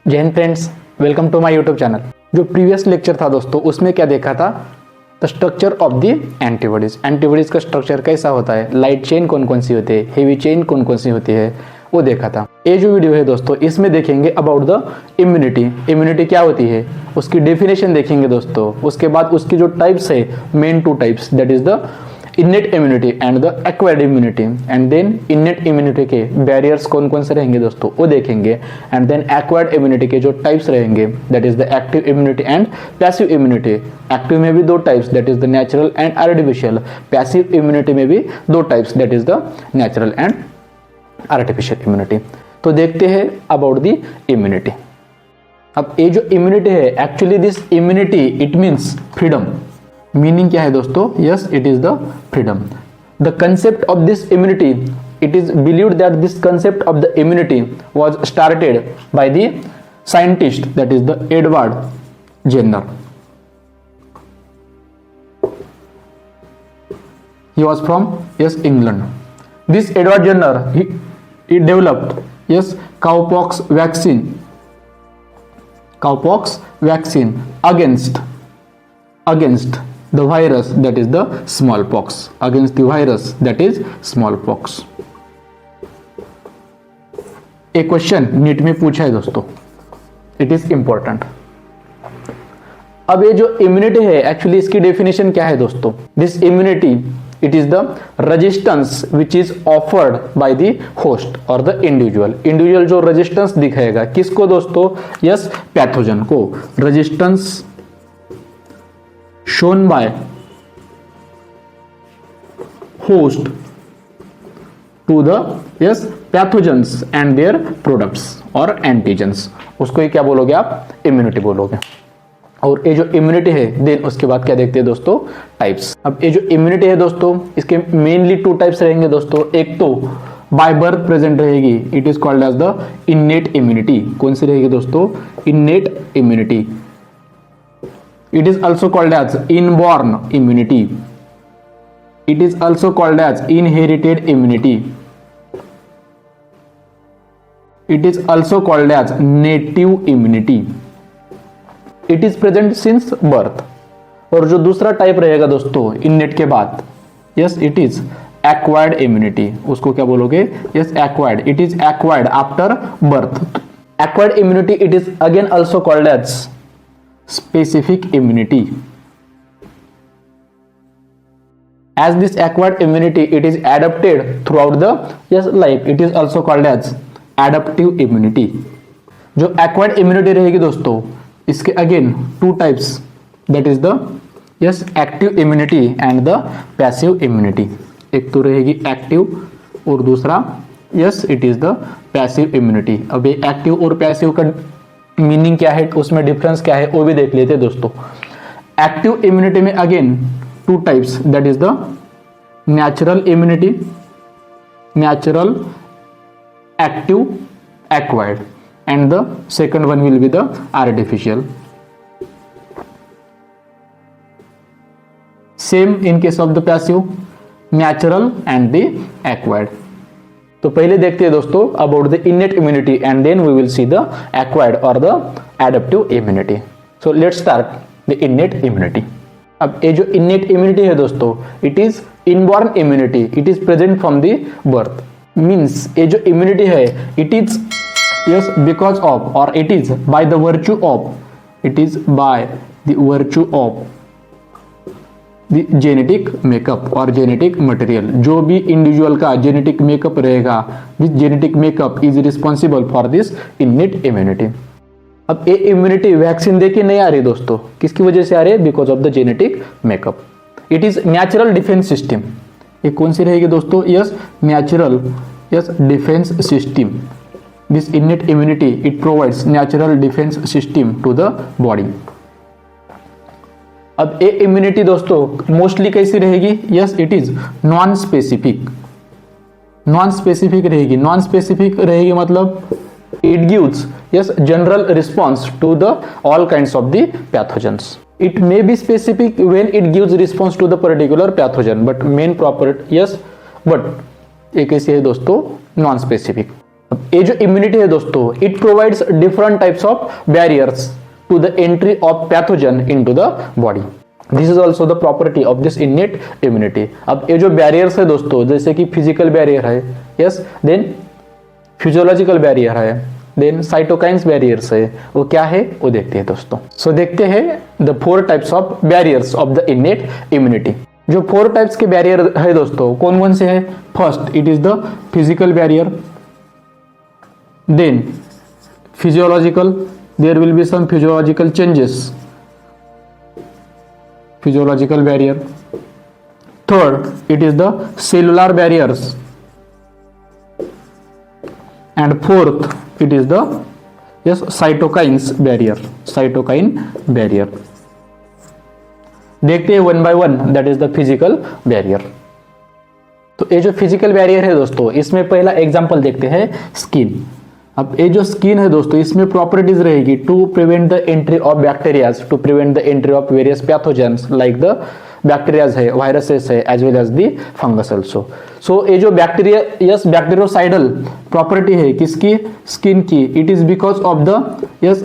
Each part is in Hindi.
जय हिंद friends, welcome to my YouTube channel. जो प्रीवियस लेक्चर था दोस्तों, उसमें क्या देखा था? The structure of the antibodies. Antibodies का स्ट्रक्चर कैसा होता है, लाइट चेन कौन कौन सी होती है, हेवी चेन कौन कौन सी होती है, वो देखा था। ये जो वीडियो है दोस्तों, इसमें देखेंगे अबाउट द इम्यूनिटी। इम्यूनिटी क्या होती है, उसकी डेफिनेशन देखेंगे दोस्तों। उसके बाद उसकी जो टाइप्स है, main two types, that is the innate immunity and the acquired immunity. And then innate immunity के बैरियर्स कौन कौन से रहेंगे दोस्तों, वो देखेंगे। एंड देन एक्वायर्ड इम्यूनिटी के जो टाइप्स रहेंगे, that is the active immunity and passive immunity. Active में भी दो types, that is the natural and artificial. Passive immunity में भी दो types, that is the natural and artificial immunity. तो देखते हैं अबाउट द इम्यूनिटी। अब ये जो इम्यूनिटी है, actually this immunity it means freedom. Meaning क्या है दोस्तों? Yes, it is the freedom. The concept of this immunity, it is believed that this concept of the immunity was started by the scientist, that is the Edward Jenner. He was from England. This Edward Jenner, he developed cowpox vaccine against the virus, that is the smallpox. Against the virus, that is smallpox. एक क्वेश्चन नीट में पूछा है दोस्तों, इट इज इंपॉर्टेंट। अब ये जो इम्यूनिटी है, एक्चुअली इसकी डेफिनेशन क्या है दोस्तों? This immunity, it is the resistance which is offered by the host or the individual जो resistance दिखाएगा किसको दोस्तों? यस, पैथोजन को। resistance shown by host to the pathogens and their products or antigens, उसको ये क्या बोलोगे आप? इम्यूनिटी बोलोगे। और ये जो इम्यूनिटी है, देन उसके बाद क्या देखते हैं दोस्तों? टाइप्स। अब ये जो इम्यूनिटी है दोस्तों, इसके मेनली टू टाइप्स रहेंगे दोस्तों। एक तो बाय बर्थ प्रेजेंट रहेगी, it is called as the innate immunity. कौन सी रहेगी दोस्तों? Innate immunity. It is also called as inborn immunity. It is also called as inherited immunity. It is also called as native immunity. It is present since birth. और जो दूसरा टाइप रहेगा दोस्तों इनेट के बाद, yes, it is acquired immunity. उसको क्या बोलोगे? Yes, acquired. It is acquired after birth. Acquired immunity, it is again also called as specific immunity. As this acquired immunity, it is adapted throughout the life, it is also called as adaptive immunity. जो एक्वायर्ड इम्यूनिटी रहेगी दोस्तों, इसके again two types, that is the active immunity and the passive immunity. एक तो रहेगी एक्टिव और दूसरा it is the passive immunity. अब ये एक्टिव और पैसिव का मीनिंग क्या है, उसमें डिफरेंस क्या है, वो भी देख लेते हैं दोस्तों। एक्टिव इम्यूनिटी में again two types, that is the natural immunity, natural, active, acquired, and the second one will be the artificial. Same in case of the passive, natural and the acquired. तो पहले देखते हैं दोस्तों about the innate immunity and then we will see the acquired or the adaptive immunity. So let's start the innate immunity. अब ये जो innate immunity है दोस्तों, it is inborn immunity. It is present from the birth. Means ये जो immunity है, it is because of, or it is by the virtue of, it is by the virtue of the genetic makeup or genetic material। जो भी इंडिविजुअल का जेनेटिक मेकअप रहेगा, this genetic makeup is responsible for this innate immunity। अब ये इम्यूनिटी वैक्सीन देके नहीं आ रही दोस्तों, किसकी वजह से आ रही है? Because of the genetic makeup. It is natural defence system. ये कौन सी रहेगी दोस्तों? Yes, natural defence system. This innate immunity, it provides natural defense system to the body। अब ये इम्यूनिटी दोस्तों मोस्टली कैसी रहेगी? Yes, it is non specific. Non specific रहेगी। नॉन स्पेसिफिक रहेगी मतलब it gives general response to the all kinds of the pathogens. It may be specific when it gives response to the particular pathogen, but main property but ये कैसी है दोस्तों? Non specific. ये जो इम्यूनिटी है दोस्तों, it provides different types of barriers to the entry of pathogen into the body. This is also the property of this innate immunity. अब ये जो बैरियर्स है दोस्तों, जैसे कि फिजिकल बैरियर है, यस, देन फिजियोलॉजिकल बैरियर है, देन साइटोकाइन्स बैरियर्स है, वो क्या है वो देखते हैं दोस्तों। सो देखते हैं the 4 types of barriers of the innate immunity. जो 4 टाइप्स के बैरियर है दोस्तों, कौन कौन से है? First, it is the physical barrier, then physiological, there will be some physiological changes, physiological barrier. Third, it is the cellular barriers, and fourth it is the cytokines barrier, cytokine barrier। देखते हैं 1 by 1, that is the physical barrier। तो ये जो फिजिकल बैरियर है दोस्तों, इसमें पहला एग्जांपल देखते हैं स्किन। अब ये जो स्किन है दोस्तों, इसमें प्रॉपर्टीज रहेगी to prevent the entry of bacterias, to prevent the entry of various pathogens like the bacterias है, वायरसेस है, as well as the fungus also. So ये जो बैक्टीरिया, यस, बैक्टीरियोसाइडल प्रॉपर्टी है किसकी? स्किन की। It is because of the yes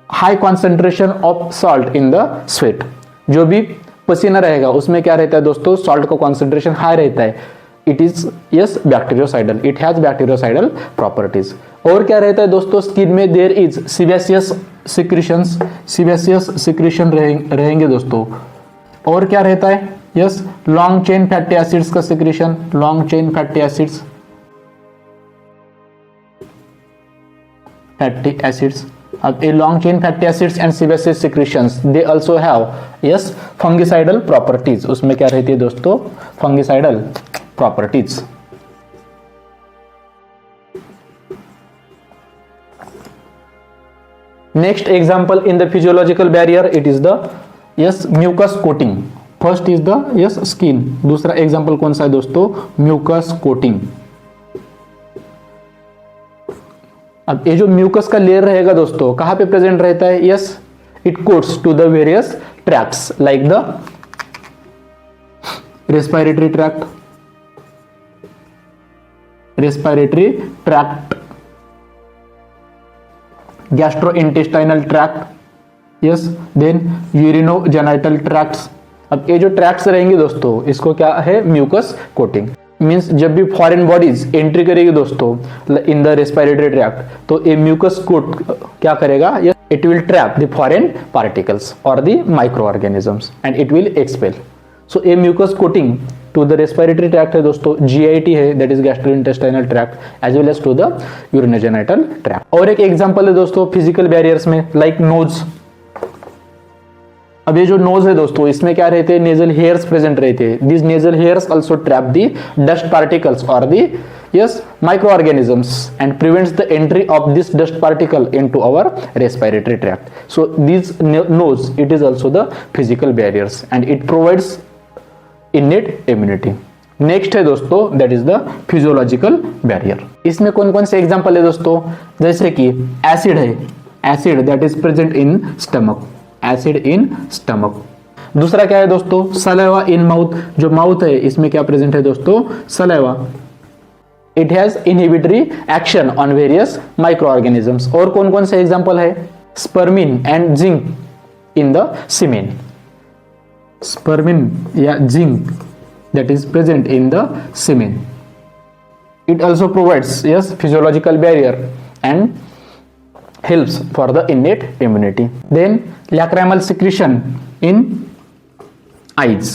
high concentration of salt in the sweat. जो भी पसीना रहेगा उसमें क्या रहता है दोस्तों? सॉल्ट का कॉन्सेंट्रेशन हाई रहता है। It is yes bactericidal, it has bactericidal properties. और क्या रहता है दोस्तों स्किन में? There is sebaceous secretions, sebaceous secretion रहेंगे दोस्तों। और क्या रहता है? Yes, long chain fatty acids का secretion, long chain fatty acids, fatty acids. अब ये long chain fatty acids and sebaceous secretions, they also have yes fungicidal properties. उसमें क्या रहती है दोस्तों? Fungicidal properties. Next example in the physiological barrier, it is the yes mucus coating। First is the yes skin, दूसरा example कौन सा है दोस्तों? mucus coating। अब ये जो म्यूकस का लेयर रहेगा दोस्तों, कहां पे प्रेजेंट रहता है? Yes, it coats to the various tracts like the respiratory tract, respiratory tract, gastrointestinal tract, yes, then urinogenital tracts. अब ये जो ट्रैक्ट्स रहेंगे दोस्तों, इसको क्या है? Mucus coating. मींस जब भी फॉरेन बॉडीज एंट्री करेगी दोस्तों इन द रेस्पिरेटरी ट्रैक्ट, तो ये म्यूकस कोट क्या करेगा? It will trap the foreign particles और the micro organisms and it will expel. So ये mucus coating to the respiratory tract है दोस्तों, GIT है, that is gastrointestinal tract, as well as to the urinogenital tract. और एक एग्जांपल है दोस्तों फिजिकल बैरियर्स में, लाइक नोज। अब ये जो नोज है दोस्तों, इसमें क्या रहते हैं? नेजल हेयर्स प्रेजेंट रहते हैं। This nasal hairs also trap the dust particles और the yes micro organisms and prevents the entry of this dust particle into our respiratory tract. So this nose, it is also the physical barriers and it provides innate immunity. Next है दोस्तों, that is the physiological barrier. इसमें कौन कौन से एग्जांपल है दोस्तों? जैसे कि एसिड है, acid that is present in stomach, acid in stomach. दूसरा क्या है दोस्तों? Saliva in mouth. जो माउथ है इसमें क्या प्रेजेंट है दोस्तों? Saliva. It has inhibitory action on various micro organisms. और कौन कौन से एग्जांपल है? Spermine and zinc in the semen, spermine या zinc that is present in the semen. It also provides yes physiological barrier and helps for the innate immunity. Then lacrimal secretion in eyes.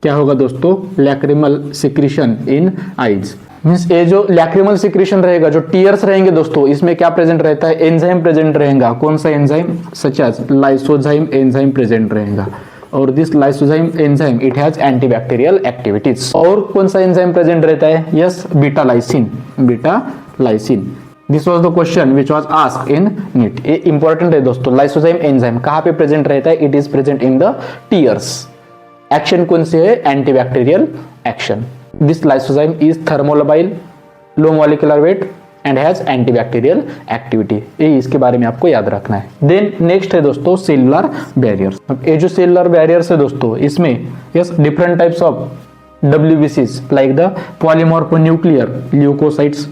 क्या होगा दोस्तों? lacrimal secretion in eyes means ये जो लैक्रिमल सिक्रीशन रहेगा, जो टीयर्स रहेंगे दोस्तों, इसमें क्या प्रेजेंट रहता है? एंजाइम प्रेजेंट रहेगा। कौन सा enzyme? Such as lysozyme enzyme present रहेगा। और this lysozyme enzyme it has antibacterial activities. और कौन सा एंजाइम प्रेजेंट रहता है? Yes, beta lysin, beta lysin. This was the question which was asked in NEET. ये इंपॉर्टेंट है दोस्तों। लाइसोजाइम एंजाइम कहां पे प्रेजेंट रहता है? It is present in the tears. Action कौन से है? Antibacterial action. This lysozyme is thermolabile, low molecular wait and has antibacterial activity. ये इसके बारे में आपको याद रखना है। देन नेक्स्ट है दोस्तों सेलुलर बैरियर्स। अब ये जो सेलुलर बैरियर्स है दोस्तों, इसमें yes different types of WBCs like the polymononuclear leukocytes,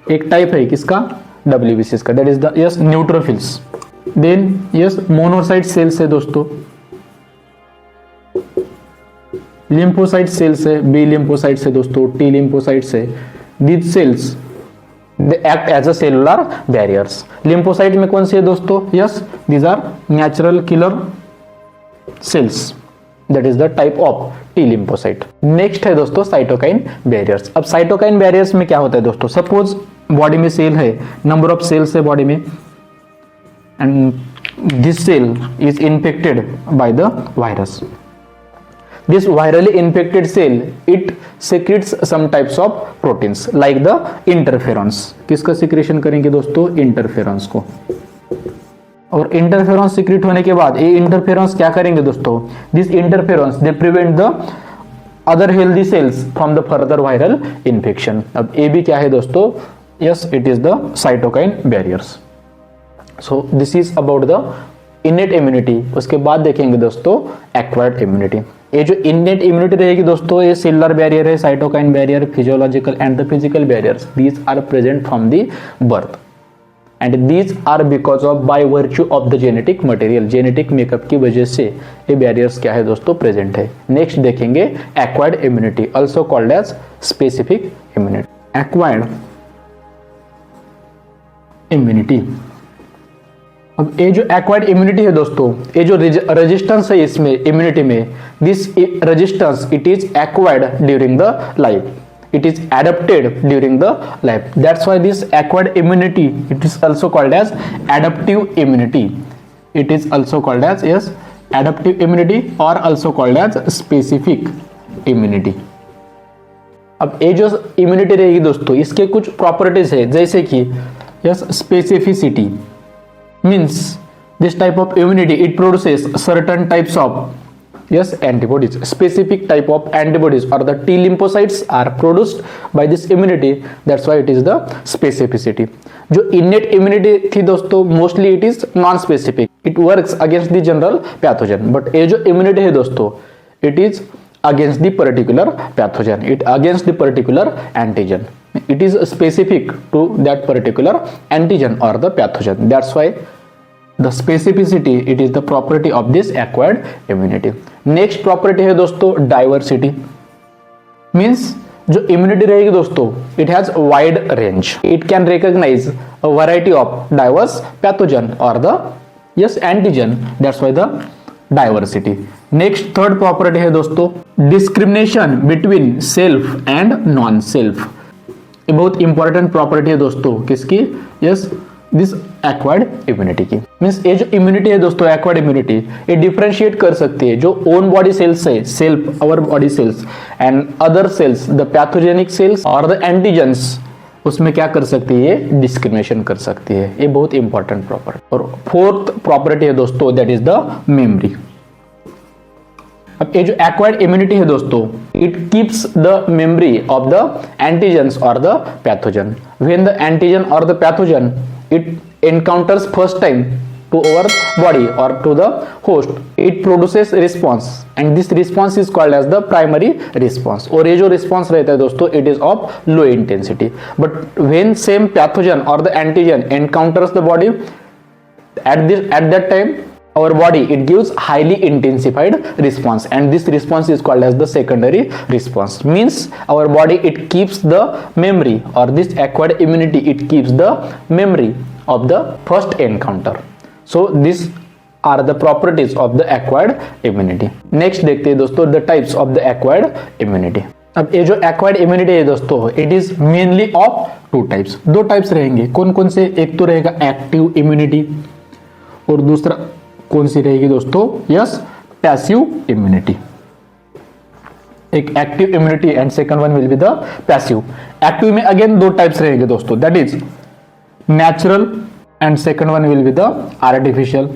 एक टाइप है किसका, WBCs का, that is the yes neutrophils. Then yes monocyte cells है दोस्तों, लिम्फोसाइट सेल्स है, बी लिम्फोसाइट्स है दोस्तों, टी लिम्फोसाइट्स है। These cells they act as a cellular barriers. Lymphocyte में कौन सी है दोस्तों, yes these are natural killer cells, that is the type of T lymphocyte. Next है दोस्तों साइटोकाइन बैरियर्स। अब साइटोकाइन बैरियर्स में क्या होता है दोस्तों, सपोज बॉडी में सेल है, नंबर ऑफ सेल्स है बॉडी में, and this cell is infected by the virus. This virally infected cell, it secretes some types of proteins like the interferons। किसका सिक्रेशन करेंगे दोस्तों, इंटरफेरॉन्स को। और इंटरफेरॉन्स सिक्रेट होने के बाद ये इंटरफेरॉन्स क्या करेंगे दोस्तों, this interferons they prevent the other healthy cells from the further viral infection. अब ये भी क्या है दोस्तों, yes it is the cytokine barriers. So this is about the innate immunity. उसके बाद देखेंगे दोस्तों एक्वायर्ड इम्यूनिटी। ये जो इनेट इम्यूनिटी रहेगी दोस्तों, ये सेलुलर बैरियर है, cytokine barrier, physiological and the physical barriers, these are present from the birth and these are because of by virtue of the genetic material. Genetic makeup की वजह से ये बैरियर्स क्या है दोस्तों, प्रेजेंट है। नेक्स्ट देखेंगे acquired immunity, also called as specific immunity. Acquired immunity, अब ये जो एक्वायर्ड इम्यूनिटी है दोस्तों, ये जो रेजिस्टेंस है इसमें इम्यूनिटी में, this resistance it is acquired during the life, it is adapted during the life, that's why this acquired immunity it is also called as adaptive immunity, it is also called as yes adaptive immunity or also called as specific immunity। अब ये जो इम्यूनिटी रहेगी दोस्तों, इसके कुछ प्रॉपर्टीज है, जैसे कि yes specificity means this type of immunity it produces certain types of yes antibodies, specific type of antibodies or the T lymphocytes are produced by this immunity, that's why it is the specificity। जो innate immunity थी दोस्तों, mostly it is non specific, it works against the general pathogen, but ये जो immunity है दोस्तों, it is against the particular pathogen, it against the particular antigen, it is specific to that particular antigen or the pathogen, that's why the specificity it is the property of this acquired immunity। Next property है दोस्तों डाइवर्सिटी, मीन्स जो इम्यूनिटी रहेगी दोस्तों it has wide range, it can recognise a variety of diverse pathogen और the yes antigen, that's why the diversity. Next third property है दोस्तों discrimination between self and non self. ये बहुत इंपॉर्टेंट प्रॉपर्टी है दोस्तों किसकी, यस दिस एक्वायर्ड इम्यूनिटी की। मीन्स ये जो इम्यूनिटी है दोस्तों एक्वायर्ड इम्यूनिटी, ये डिफरेंशिएट कर सकती है जो ओन बॉडी सेल्स है, self our body cells and other cells the pathogenic cells और द एंटीजेंस, उसमें क्या कर सकती है, ये डिस्क्रिमिनेशन कर सकती है। ये बहुत इंपॉर्टेंट प्रॉपर्टी। और फोर्थ प्रॉपर्टी है दोस्तों दैट इज द मेमोरी। अब ये जो एक्वायर्ड इम्यूनिटी है दोस्तों it keeps the memory of the antigens और the pathogen. When the antigen और the pathogen it encounters first time to our body or to the host, it produces response and this response is called as the primary response। और ये जो response रहता है दोस्तों it is of low intensity, but when same pathogen or the antigen encounters the body at that time our body it gives highly intensified response and this response is called as the secondary response, means our body it keeps the memory or this acquired immunity it keeps the memory of the first encounter। so these are the properties of the acquired immunity। next देखते हैं दोस्तों the types of the acquired immunity। अब ये जो acquired immunity है दोस्तों it is mainly of two types, दो types रहेंगे। कौन कौन से, एक तो रहेगा active immunity और दूसरा कौन सी रहेगी दोस्तों, यस पैसिव इम्यूनिटी। एक active immunity and second one will be the passive. Active में अगेन दो टाइप्स रहेंगे दोस्तों, that is natural and second one will be the artificial.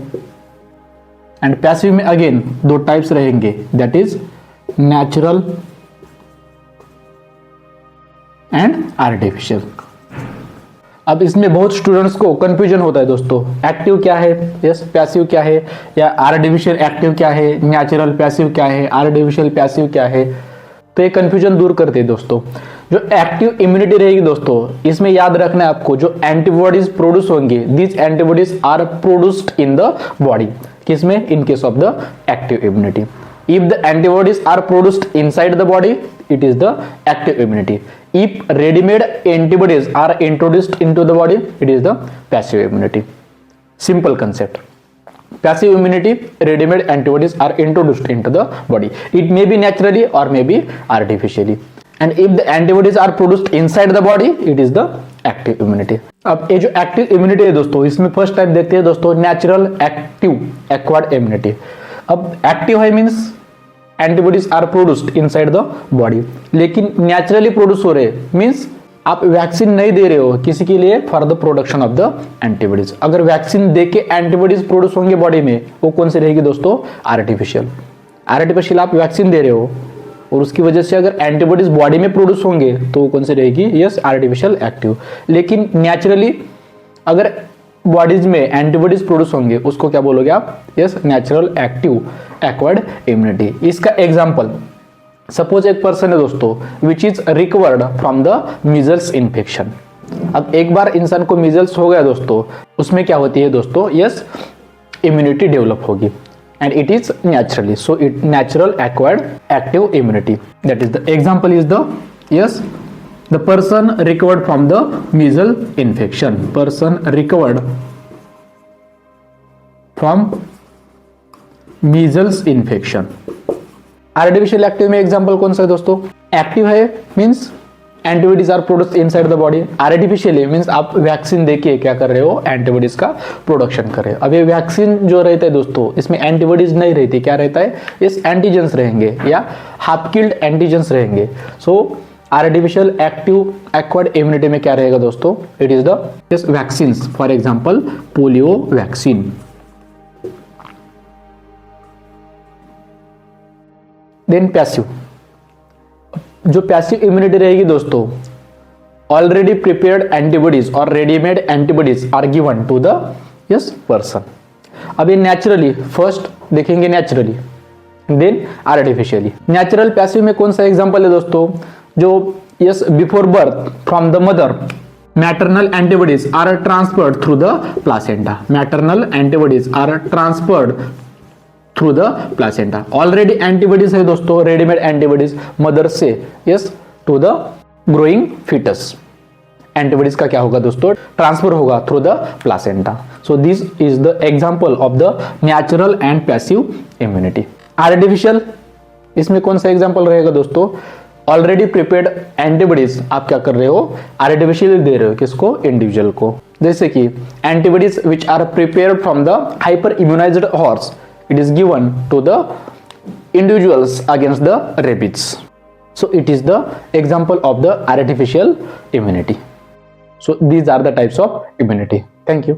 And passive में अगेन दो टाइप्स रहेंगे, that is natural and artificial. अब इसमें बहुत स्टूडेंट्स को कंफ्यूजन होता है दोस्तों, एक्टिव क्या है, यस पैसिव क्या है, या आर्टिफिशियल एक्टिव क्या है, नेचुरल पैसिव क्या है, आर्टिफिशियल पैसिव क्या है। तो ये कंफ्यूजन दूर करते हैं दोस्तों। जो एक्टिव इम्यूनिटी रहेगी दोस्तों, इसमें याद रखना है आपको, जो एंटीबॉडीज प्रोड्यूस होंगे, this antibodies are produced in the body. किसमें? In case of the active immunity. If the antibodies are produced inside the body, it is the active immunity. If readymade antibodies are introduced into the body, it is the passive immunity. Simple concept. Passive immunity, ready-made antibodies are introduced into the body. It may be naturally or may be artificially. And if the antibodies are produced inside the body, it is the active immunity. अब ये जो एक्टिव इम्यूनिटी है दोस्तों, इसमें फर्स्ट टाइप देखते हैं दोस्तों, नेचुरल एक्टिव एक्वायर्ड इम्यूनिटी। अब एक्टिव है means antibodies are produced inside the body, लेकिन नेचुरली प्रोड्यूस हो रहे मीन्स आप वैक्सीन नहीं दे रहे हो किसी के लिए for the production of the antibodies. अगर वैक्सीन दे के एंटीबॉडीज प्रोड्यूस होंगे बॉडी में, वो कौन सी रहेगी दोस्तों? आर्टिफिशियल। आर्टिफिशियल आप वैक्सीन दे रहे हो और उसकी वजह से अगर एंटीबॉडीज बॉडी में प्रोड्यूस होंगे तो वो कौन सी रहेगी? Yes, artificial active. लेकिन नेचुरली अगर बॉडीज में एंटीबॉडीज प्रोड्यूस होंगे, उसको क्या बोलोगे आप? Yes, natural active acquired immunity. इसका एग्जाम्पल, सपोज एक पर्सन है दोस्तों which is recovered from the measles infection. अब एक बार इंसान को मीजल्स हो गया दोस्तों, उसमें क्या होती है दोस्तों? यस, इम्यूनिटी डेवलप होगी and it is naturally, so it natural acquired active immunity. That is the example is the yes the person recovered from the measle infection. Person recovered from measles infection. Artificial active में एग्जांपल कौन सा है दोस्तों? एक्टिव है means antibodies are produced inside the body. Artificial means आप वैक्सीन देके क्या कर रहे हो? एंटीबॉडीज का प्रोडक्शन कर रहे हो। अब ये वैक्सीन जो रहता है दोस्तों, इसमें एंटीबॉडीज नहीं रहती, क्या रहता है? इस एंटीजेंस रहेंगे या हाफ किल्ड एंटीजेंस रहेंगे। So artificial active acquired immunity में क्या रहेगा दोस्तों? It is the vaccine. For example polio vaccine. Then passive, जो पैसिव इम्यूनिटी रहेगी दोस्तों, ऑलरेडी प्रिपेयर्ड एंटीबॉडीज और readymade antibodies are given to the yes person. अब ये नेचुरली फर्स्ट देखेंगे, naturally then artificially. Natural passive में कौन सा एग्जांपल है दोस्तों? जो yes before birth from the mother maternal antibodies are transferred through the placenta. Maternal antibodies are transferred through the placenta. Already antibodies है दोस्तों, रेडीमेड एंटीबॉडीज मदर से yes to the growing foetus. Antibodies का क्या होगा दोस्तों? ट्रांसफर होगा through the placenta. So this is the example of the natural and passive immunity. Artificial, इसमें कौन सा एग्जांपल रहेगा दोस्तों? ऑलरेडी प्रिपेयर्ड एंटीबॉडीज आप क्या कर रहे हो? आर्टिफिशियल दे रहे हो। किसको? इंडिविजुअल को। जैसे कि antibodies which are prepared from the hyper immunised horse, it is given to the individuals against the rabies. So it is the example of the artificial immunity. So these are the types of immunity. Thank you.